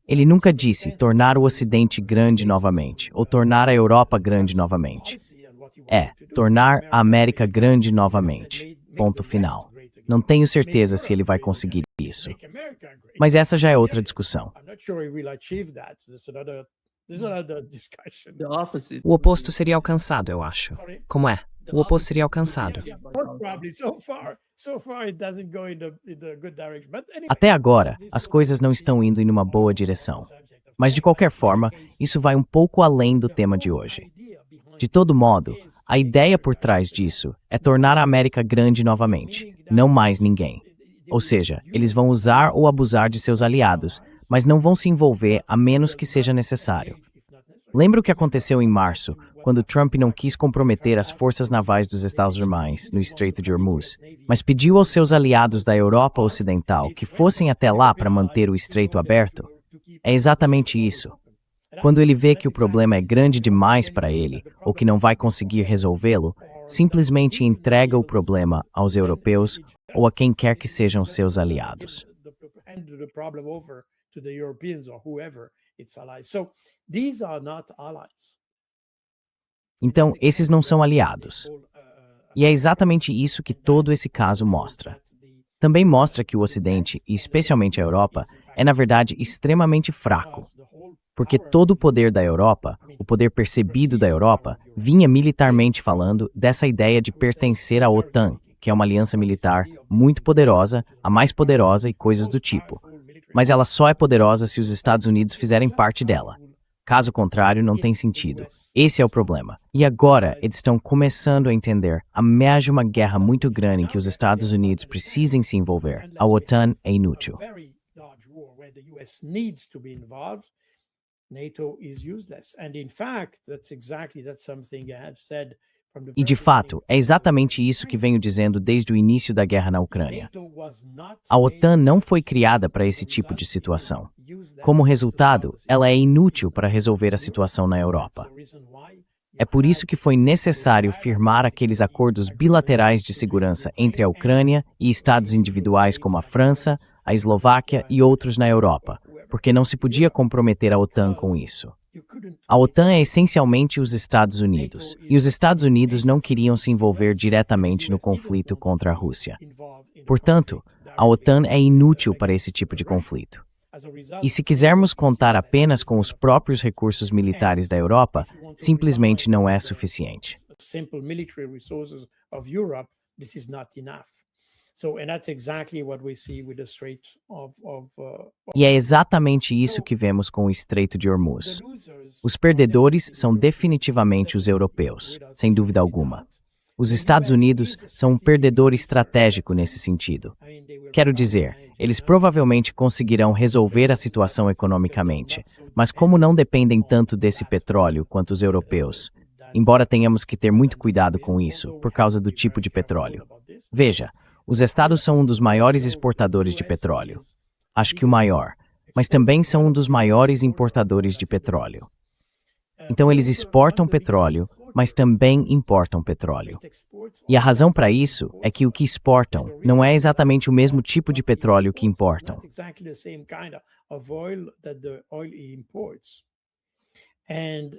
Ele nunca disse tornar o Ocidente grande novamente, ou tornar a Europa grande novamente. Tornar a América grande novamente. Ponto final. Não tenho certeza se ele vai conseguir isso. Mas essa já é outra discussão. I'm not sure he will achieve that. There's another discussion. The opposite. O oposto seria alcançado, eu acho. Como é? O oposto seria alcançado. Most probably so far it doesn't go in the good direction. But anyway, Até agora, as coisas não estão indo em uma boa direção. Mas, de qualquer forma, isso vai um pouco além do tema de hoje. De todo modo, a ideia por trás disso é tornar a América grande novamente, não mais ninguém. Ou seja, eles vão usar ou abusar de seus aliados, mas não vão se envolver a menos que seja necessário. Lembra o que aconteceu em março, quando Trump não quis comprometer as forças navais dos Estados Unidos no Estreito de Hormuz, mas pediu aos seus aliados da Europa Ocidental que fossem até lá para manter o estreito aberto? É exatamente isso. Quando ele vê que o problema é grande demais para ele, ou que não vai conseguir resolvê-lo, simplesmente entrega o problema aos europeus ou a quem quer que sejam seus aliados. hand the problem over to the Europeans or whoever its allies. So these are not allies. Então, esses não são aliados. E é exatamente isso que todo esse caso mostra. Também mostra que o Ocidente, e especialmente a Europa, é na verdade extremamente fraco. Porque todo o poder da Europa, o poder percebido da Europa, vinha militarmente falando dessa ideia de pertencer à OTAN, que é uma aliança militar muito poderosa, a mais poderosa e coisas do tipo. Mas ela só é poderosa se os Estados Unidos fizerem parte dela. Caso contrário, não tem sentido. Esse é o problema. E agora, eles estão começando a entender a meia de uma guerra muito grande em que os Estados Unidos precisem se envolver. A OTAN é inútil. Very large war where the US needs to be involved, NATO is useless. And in fact, that's something I have said from the E de very fato, é exatamente isso que venho dizendo desde o início da guerra na Ucrânia. NATO was not A OTAN não foi criada para esse tipo de situação. Como resultado, ela é inútil para resolver a situação na Europa. É por isso que foi necessário firmar aqueles acordos bilaterais de segurança entre a Ucrânia e estados individuais como a França, a Eslováquia e outros na Europa, porque não se podia comprometer a OTAN com isso. A OTAN é essencialmente os Estados Unidos, e os Estados Unidos não queriam se envolver diretamente no conflito contra a Rússia. Portanto, a OTAN é inútil para esse tipo de conflito. E se quisermos contar apenas com os próprios recursos militares da Europa, simplesmente não é suficiente. simple military resources of Europe, this is not enough. So, and that's exactly what we see with the Strait of E é exatamente isso que vemos com o Estreito de Hormuz. the losers. Os perdedores são definitivamente os europeus, sem dúvida alguma. Os Estados Unidos são um perdedor estratégico nesse sentido. Quero dizer, eles provavelmente conseguirão resolver a situação economicamente, mas como não dependem tanto desse petróleo quanto os europeus, embora tenhamos que ter muito cuidado com isso, por causa do tipo de petróleo. Veja, os estados são um dos maiores exportadores de petróleo. Acho que o maior, mas também são um dos maiores importadores de petróleo. Então eles exportam petróleo, mas também importam petróleo. E a razão para isso é que o que exportam não é exatamente o mesmo tipo de petróleo que importam. Not exactly the same kind of oil that the oil imports. And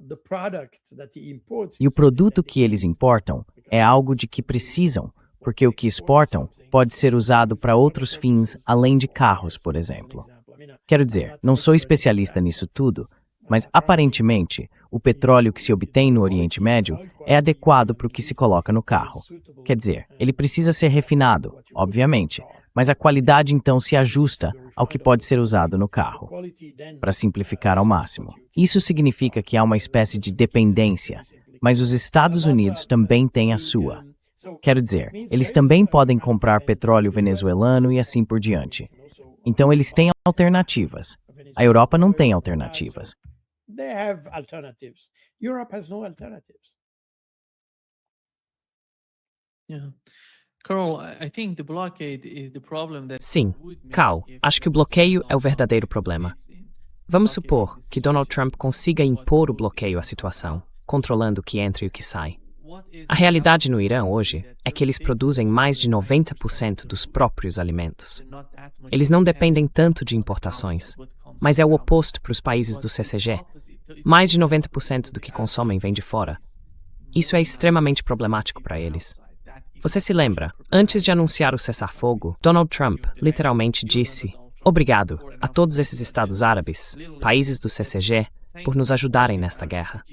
the product that he imports E o produto que eles importam é algo de que precisam, porque o que exportam pode ser usado para outros fins além de carros, por exemplo. Quero dizer, não sou especialista nisso tudo, mas aparentemente o petróleo que se obtém no Oriente Médio é adequado para o que se coloca no carro. Quer dizer, ele precisa ser refinado, obviamente, mas a qualidade então se ajusta ao que pode ser usado no carro, para simplificar ao máximo. Isso significa que há uma espécie de dependência, mas os Estados Unidos também têm a sua. Quero dizer, eles também podem comprar petróleo venezuelano e assim por diante. Então eles têm alternativas. A Europa não tem alternativas. they have alternatives. Europe has no alternatives. Yeah. Carl, I think the blockade is the problem that Sim, would make Cal, if acho que o the bloqueio é o Donald verdadeiro Trump problema. succeeds in Vamos blocking supor the que Donald situation. Trump consiga impor o bloqueio à situação, controlando o que entra e o que sai. What is A the realidade no reality Irã today hoje that é que eles they produzem mais de produce 90% dos próprios alimentos. they're not that much Eles não dependent dependem tanto on de the importações, outside, what comes mas é o from outside. oposto para os países do But the CCG. opposite, it's Mais de the 90% do que consomem vem de fora. Isso é extremamente problemático para eles. Você se lembra, antes de anunciar o cessar-fogo, Donald Trump literalmente disse: "Obrigado a todos esses estados árabes, países do CCG, por nos ajudarem nesta guerra."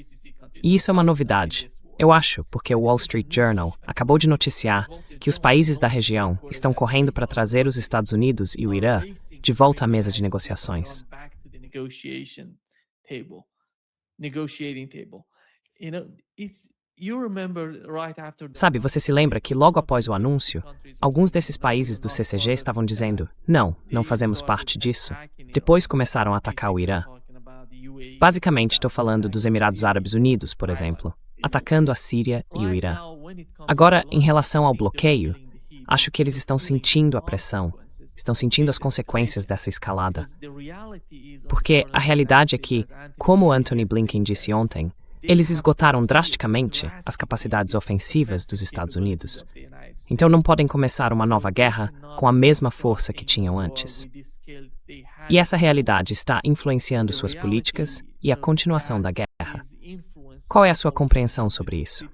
E isso é uma novidade. Eu acho, porque o Wall Street Journal acabou de noticiar que os países da região estão correndo para trazer os Estados Unidos e o Irã de volta à mesa de negociações. Sabe, você se lembra que logo após o anúncio, alguns desses países do CCG estavam dizendo: "Não, não fazemos parte disso." Depois começaram a atacar o Irã. Basicamente, estou falando dos Emirados Árabes Unidos, por exemplo, atacando a Síria e o Irã. Agora, em relação ao bloqueio, acho que eles estão sentindo a pressão, estão sentindo as consequências dessa escalada. Porque a realidade é que, como Antony Blinken disse ontem, eles esgotaram drasticamente as capacidades ofensivas dos Estados Unidos. Então não podem começar uma nova guerra com a mesma força que tinham antes. E essa realidade está influenciando suas políticas e a continuação da guerra. Qual é a sua compreensão sobre isso?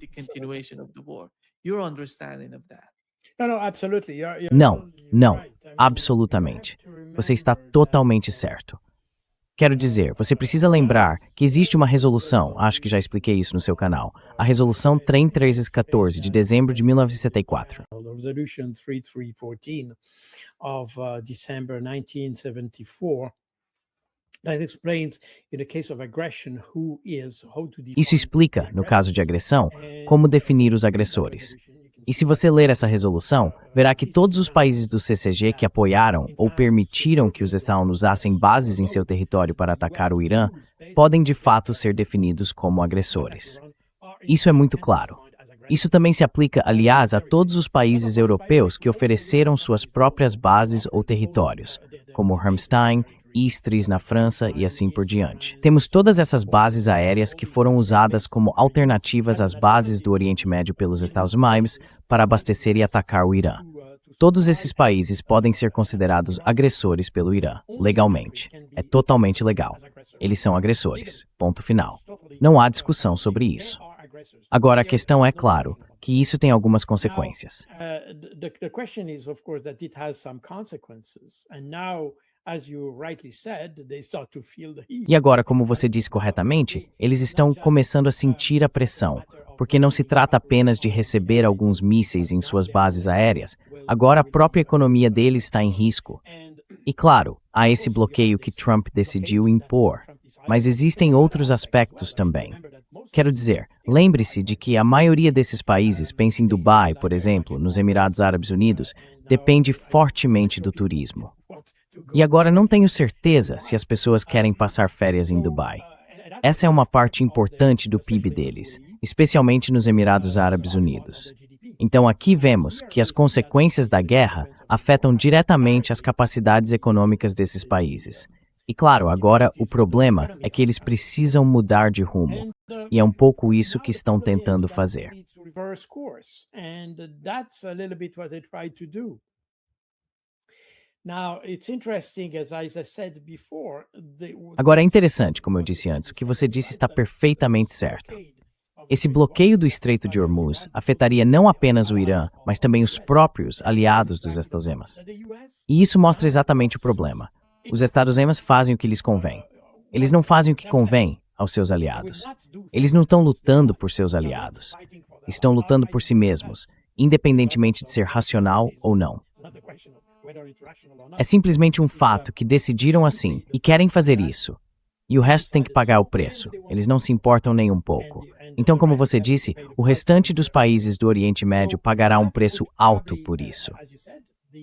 Não, absolutamente. Você está totalmente certo. Quero dizer, você precisa lembrar que existe uma resolução, acho que já expliquei isso no seu canal, a Resolução 3314, de dezembro de 1974. Resolution 3314 of December 1974 that explains in the case of aggression how to define Isso explica, no caso de agressão, como definir os agressores. E se você ler essa resolução, verá que todos os países do CCG que apoiaram ou permitiram que os Estados usassem bases em seu território para atacar o Irã podem de fato ser definidos como agressores. Isso é muito claro. Isso também se aplica, aliás, a todos os países europeus que ofereceram suas próprias bases ou territórios, como Ramstein, Istris na França e assim por diante. Temos todas essas bases aéreas que foram usadas como alternativas às bases do Oriente Médio pelos Estados Unidos para abastecer e atacar o Irã. Todos esses países podem ser considerados agressores pelo Irã, legalmente. É totalmente legal. Eles são agressores. Ponto final. Não há discussão sobre isso. Agora, a questão é, claro, que isso tem algumas consequências. The question is, of course, that it has some consequences. And now, as you rightly said, they start to feel the heat. E agora, como você disse corretamente, eles estão começando a sentir a pressão, porque não se trata apenas de receber alguns mísseis em suas bases aéreas, agora a própria economia deles está em risco. E claro, há esse bloqueio que Trump decidiu impor, mas existem outros aspectos também. Quero dizer, lembre-se de que a maioria desses países, pense em Dubai, por exemplo, nos Emirados Árabes Unidos, depende fortemente do turismo. E agora não tenho certeza se as pessoas querem passar férias em Dubai. Essa é uma parte importante do PIB deles, especialmente nos Emirados Árabes Unidos. Então aqui vemos que as consequências da guerra afetam diretamente as capacidades econômicas desses países. E claro, agora o problema é que eles precisam mudar de rumo, e é um pouco isso que estão tentando fazer. Agora é interessante, como eu disse antes, o que você disse está perfeitamente certo. Esse bloqueio do Estreito de Hormuz afetaria não apenas o Irã, mas também os próprios aliados dos Estados-Emas. E isso mostra exatamente o problema. Os Estados-Emas fazem o que lhes convém. Eles não fazem o que convém aos seus aliados. Eles não estão lutando por seus aliados. Estão lutando por si mesmos, independentemente de ser racional ou não. É simplesmente um fato que decidiram assim e querem fazer isso. E o resto tem que pagar o preço. Eles não se importam nem um pouco. Então, como você disse, o restante dos países do Oriente Médio pagará um preço alto por isso.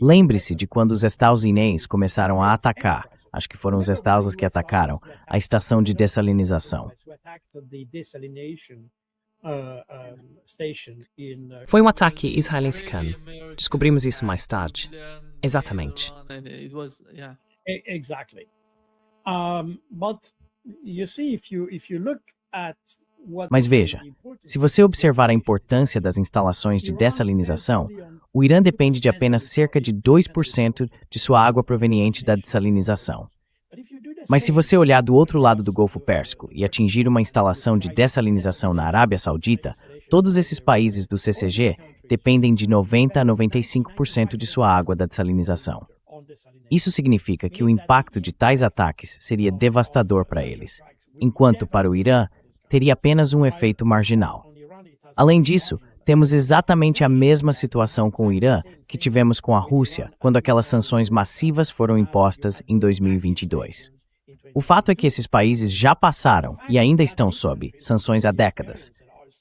Lembre-se de quando os estadunidenses começaram a atacar, acho que foram os estados que atacaram, a estação de dessalinização. Foi um ataque israelense-americano. Descobrimos isso mais tarde. Exatamente. Exactly. But you see, if you look at Mas veja, se você observar a importância das instalações de dessalinização, o Irã depende de apenas cerca de 2% de sua água proveniente da dessalinização. Mas se você olhar do outro lado do Golfo Pérsico e atingir uma instalação de dessalinização na Arábia Saudita, todos esses países do CCG dependem de 90 a 95% de sua água da dessalinização. Isso significa que o impacto de tais ataques seria devastador para eles, enquanto para o Irã teria apenas um efeito marginal. Além disso, temos exatamente a mesma situação com o Irã que tivemos com a Rússia quando aquelas sanções massivas foram impostas em 2022. O fato é que esses países já passaram e ainda estão sob sanções há décadas.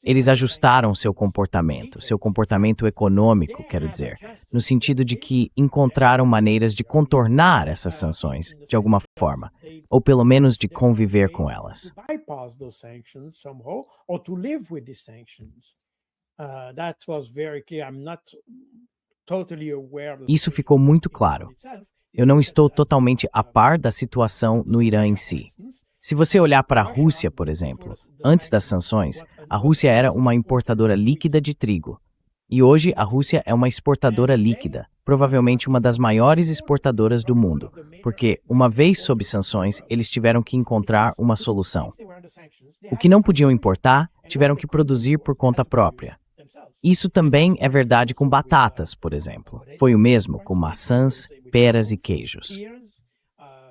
Eles ajustaram seu comportamento econômico, quero dizer, no sentido de que encontraram maneiras de contornar essas sanções de alguma forma, ou pelo menos de conviver com elas. Isso ficou muito claro. Eu não estou totalmente a par da situação no Irã em si. Se você olhar para a Rússia, por exemplo, antes das sanções, a Rússia era uma importadora líquida de trigo. E hoje a Rússia é uma exportadora líquida, provavelmente uma das maiores exportadoras do mundo, porque, uma vez sob sanções, eles tiveram que encontrar uma solução. O que não podiam importar, tiveram que produzir por conta própria. Isso também é verdade com batatas, por exemplo. Foi o mesmo com maçãs, peras e queijos.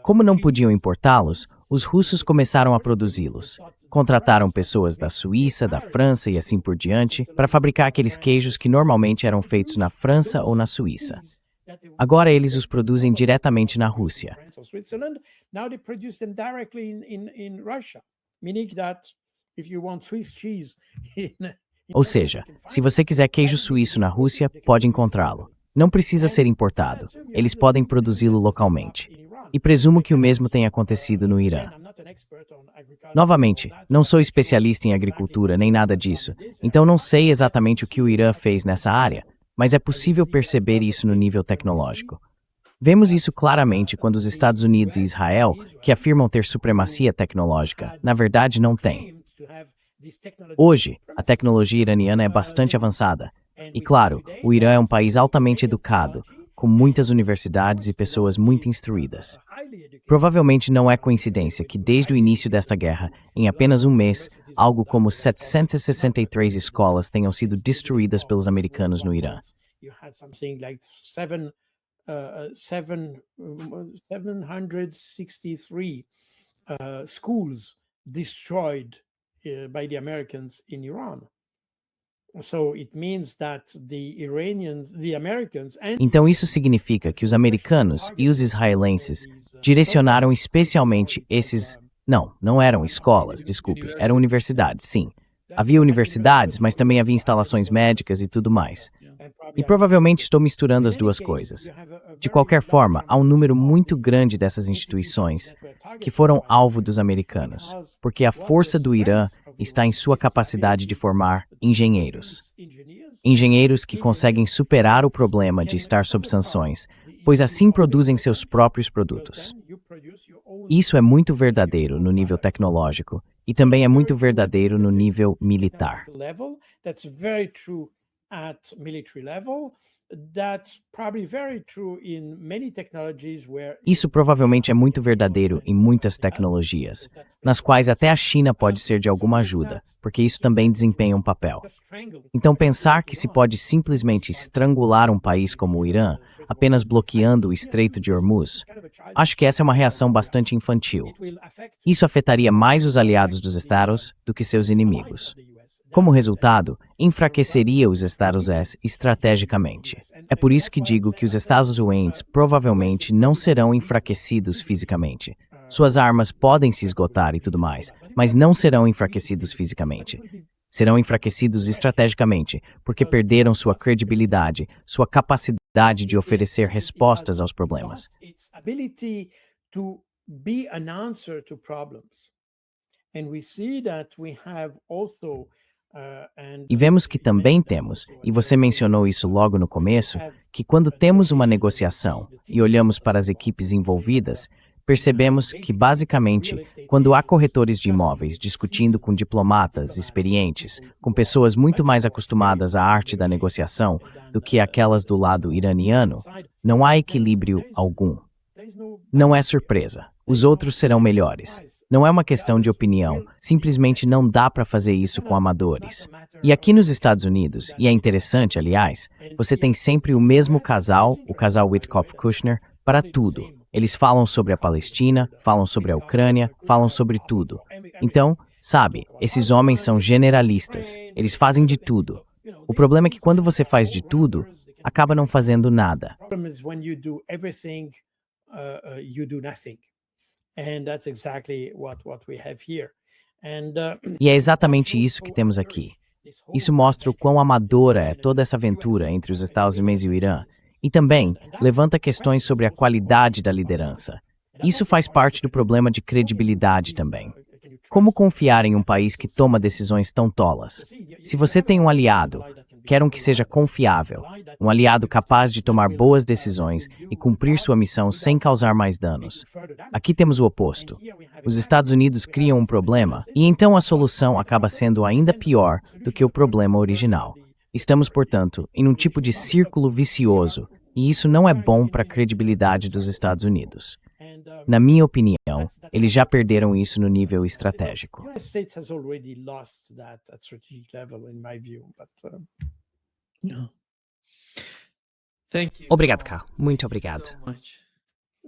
Como não podiam importá-los, os russos começaram a produzi-los. Contrataram pessoas da Suíça, da França e assim por diante para fabricar aqueles queijos que normalmente eram feitos na França ou na Suíça. Agora eles os produzem diretamente na Rússia. Ou seja, se você quiser queijo suíço na Rússia, pode encontrá-lo. Não precisa ser importado. Eles podem produzi-lo localmente. E presumo que o mesmo tenha acontecido no Irã. Novamente, não sou especialista em agricultura nem nada disso, então não sei exatamente o que o Irã fez nessa área, mas é possível perceber isso no nível tecnológico. Vemos isso claramente quando os Estados Unidos e Israel, que afirmam ter supremacia tecnológica, na verdade não têm. Hoje, a tecnologia iraniana é bastante avançada. E claro, o Irã é um país altamente educado, com muitas universidades e pessoas muito instruídas. Provavelmente não é coincidência que desde o início desta guerra, em apenas um mês, algo como 763 escolas tenham sido destruídas pelos americanos no Irã. 763 schools destroyed by the Americans in Iran. So it means that the Americans and Então isso significa que os americanos e os israelenses direcionaram especialmente esses. Não, não eram escolas, desculpe, eram universidades, sim. Havia universidades, mas também havia instalações médicas e tudo mais. E provavelmente estou misturando as duas coisas. De qualquer forma, há um número muito grande dessas instituições que foram alvo dos americanos, porque a força do Irã está em sua capacidade de formar engenheiros. Engenheiros que conseguem superar o problema de estar sob sanções, pois assim produzem seus próprios produtos. Isso é muito verdadeiro no nível tecnológico e também é muito verdadeiro no nível militar. level. That's very true at military level. That's probably very true in many technologies where Isso provavelmente é muito verdadeiro em muitas tecnologias, nas quais até a China pode ser de alguma ajuda, porque isso também desempenha um papel. Então, pensar que se pode simplesmente estrangular um país como o Irã, apenas bloqueando o Estreito de Hormuz, acho que essa é uma reação bastante infantil. Isso afetaria mais os aliados dos Estados do que seus inimigos. Como resultado, enfraqueceria os Estados Unidos estrategicamente. É por isso que digo que os Estados Unidos provavelmente não serão enfraquecidos fisicamente. Suas armas podem se esgotar e tudo mais, mas não serão enfraquecidos fisicamente. Serão enfraquecidos estrategicamente, porque perderam sua credibilidade, sua capacidade de oferecer respostas aos problemas. its ability to be an answer to problems. And we see that we have also E vemos que também temos, e você mencionou isso logo no começo, que quando temos uma negociação e olhamos para as equipes envolvidas, percebemos que, basicamente, quando há corretores de imóveis discutindo com diplomatas experientes, com pessoas muito mais acostumadas à arte da negociação do que aquelas do lado iraniano, não há equilíbrio algum. Não é surpresa. Os outros serão melhores. Não é uma questão de opinião, simplesmente não dá para fazer isso com amadores. E aqui nos Estados Unidos, e é interessante, aliás, você tem sempre o mesmo casal, o casal Witkoff-Kushner, para tudo. Eles falam sobre a Palestina, falam sobre a Ucrânia, falam sobre tudo. Então, sabe, esses homens são generalistas, eles fazem de tudo. O problema é que quando você faz de tudo, acaba não fazendo nada. problem is when you do everything, you do nothing. And that's exactly what we have here. And E é exatamente isso que temos aqui. Isso mostra o quão amadora é toda essa aventura entre os Estados Unidos e o Irã. E também levanta questões sobre a qualidade da liderança. Isso faz parte do problema de credibilidade também. Como confiar em um país que toma decisões tão tolas? Se você tem um aliado, quer um que seja confiável, um aliado capaz de tomar boas decisões e cumprir sua missão sem causar mais danos. Aqui temos o oposto. Os Estados Unidos criam um problema e então a solução acaba sendo ainda pior do que o problema original. Estamos, portanto, em um tipo de círculo vicioso e isso não é bom para a credibilidade dos Estados Unidos. Na minha opinião, eles já perderam isso no nível estratégico. the United States has already lost that at strategic level, in my view. But Yeah. Thank you. Obrigado, Carl. Muito obrigado. So much.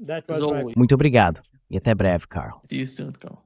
that As was my always. Muito obrigado e até breve, Carl. See you soon, Carl.